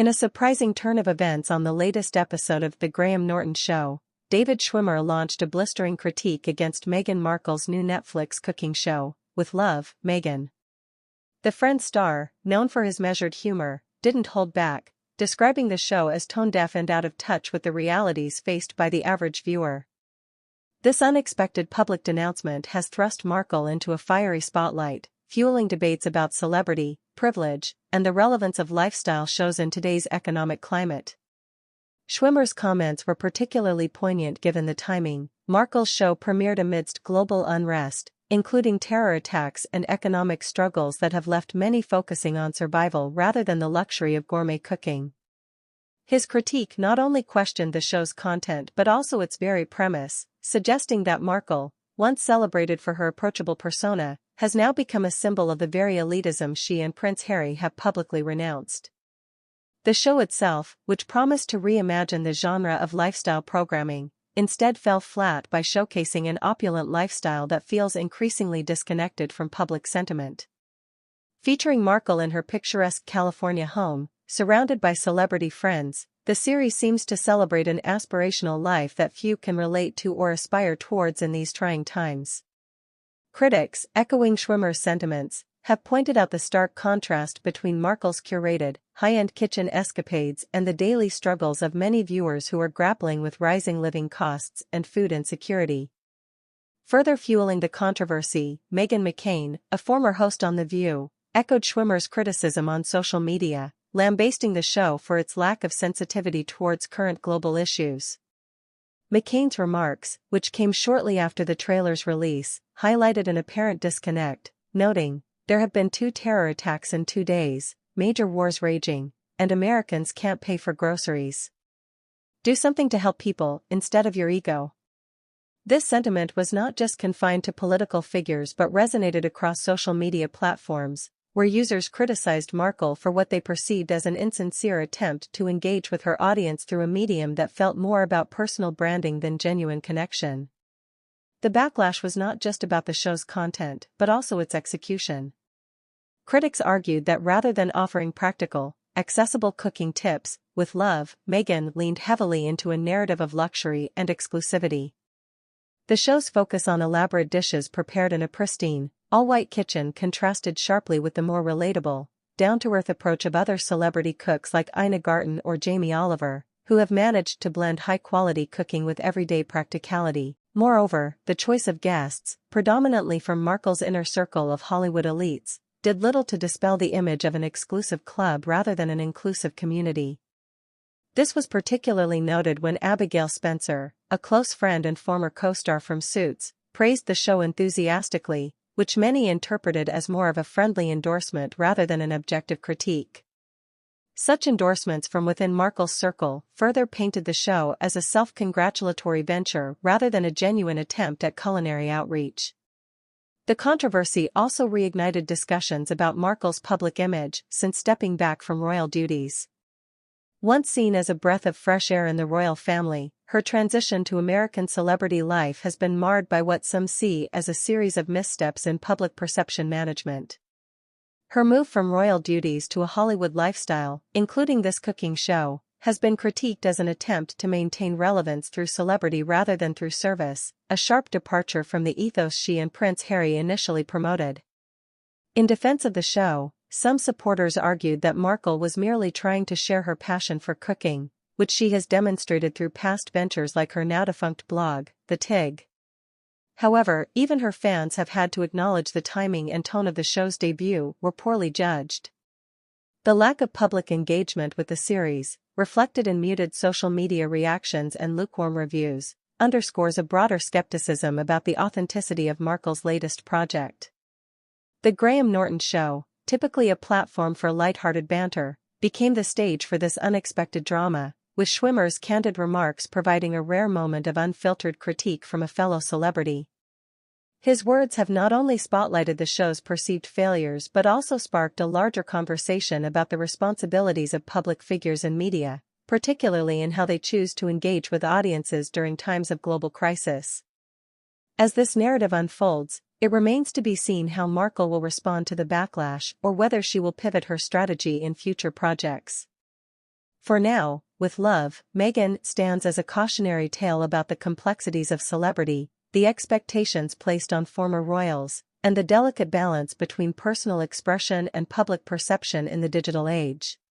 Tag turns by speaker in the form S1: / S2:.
S1: In a surprising turn of events on the latest episode of The Graham Norton Show, David Schwimmer launched a blistering critique against Meghan Markle's new Netflix cooking show, With Love, Meghan. The Friends star, known for his measured humor, didn't hold back, describing the show as tone-deaf and out of touch with the realities faced by the average viewer. This unexpected public denouncement has thrust Markle into a fiery spotlight, fueling debates about celebrity, privilege, and the relevance of lifestyle shows in today's economic climate. Schwimmer's comments were particularly poignant given the timing. Markle's show premiered amidst global unrest, including terror attacks and economic struggles that have left many focusing on survival rather than the luxury of gourmet cooking. His critique not only questioned the show's content but also its very premise, suggesting that Markle, once celebrated for her approachable persona, has now become a symbol of the very elitism she and Prince Harry have publicly renounced. The show itself, which promised to reimagine the genre of lifestyle programming, instead fell flat by showcasing an opulent lifestyle that feels increasingly disconnected from public sentiment. Featuring Markle in her picturesque California home, surrounded by celebrity friends, the series seems to celebrate an aspirational life that few can relate to or aspire towards in these trying times. Critics, echoing Schwimmer's sentiments, have pointed out the stark contrast between Markle's curated, high-end kitchen escapades and the daily struggles of many viewers who are grappling with rising living costs and food insecurity. Further fueling the controversy, Meghan Markle, a former host on The View, echoed Schwimmer's criticism on social media, lambasting the show for its lack of sensitivity towards current global issues. McCain's remarks, which came shortly after the trailer's release, highlighted an apparent disconnect, noting, "There have been 2 terror attacks in 2 days, major wars raging, and Americans can't pay for groceries. Do something to help people instead of your ego." This sentiment was not just confined to political figures but resonated across social media platforms, where users criticized Markle for what they perceived as an insincere attempt to engage with her audience through a medium that felt more about personal branding than genuine connection. The backlash was not just about the show's content but also its execution. Critics argued that rather than offering practical, accessible cooking tips, With Love, Meghan leaned heavily into a narrative of luxury and exclusivity. The show's focus on elaborate dishes prepared in a pristine, all-white kitchen contrasted sharply with the more relatable, down-to-earth approach of other celebrity cooks like Ina Garten or Jamie Oliver, who have managed to blend high-quality cooking with everyday practicality. Moreover, the choice of guests, predominantly from Markle's inner circle of Hollywood elites, did little to dispel the image of an exclusive club rather than an inclusive community. This was particularly noted when Abigail Spencer, a close friend and former co-star from Suits, praised the show enthusiastically, which many interpreted as more of a friendly endorsement rather than an objective critique. Such endorsements from within Markle's circle further painted the show as a self-congratulatory venture rather than a genuine attempt at culinary outreach. The controversy also reignited discussions about Markle's public image since stepping back from royal duties. Once seen as a breath of fresh air in the royal family, her transition to American celebrity life has been marred by what some see as a series of missteps in public perception management. Her move from royal duties to a Hollywood lifestyle, including this cooking show, has been critiqued as an attempt to maintain relevance through celebrity rather than through service, a sharp departure from the ethos she and Prince Harry initially promoted. In defense of the show, some supporters argued that Markle was merely trying to share her passion for cooking, which she has demonstrated through past ventures like her now-defunct blog, The Tig. However, even her fans have had to acknowledge the timing and tone of the show's debut were poorly judged. The lack of public engagement with the series, reflected in muted social media reactions and lukewarm reviews, underscores a broader skepticism about the authenticity of Markle's latest project. The Graham Norton Show, typically a platform for lighthearted banter, became the stage for this unexpected drama, with Schwimmer's candid remarks providing a rare moment of unfiltered critique from a fellow celebrity. His words have not only spotlighted the show's perceived failures but also sparked a larger conversation about the responsibilities of public figures in media, particularly in how they choose to engage with audiences during times of global crisis. As this narrative unfolds, it remains to be seen how Markle will respond to the backlash or whether she will pivot her strategy in future projects. For now, With Love, Meghan stands as a cautionary tale about the complexities of celebrity, the expectations placed on former royals, and the delicate balance between personal expression and public perception in the digital age.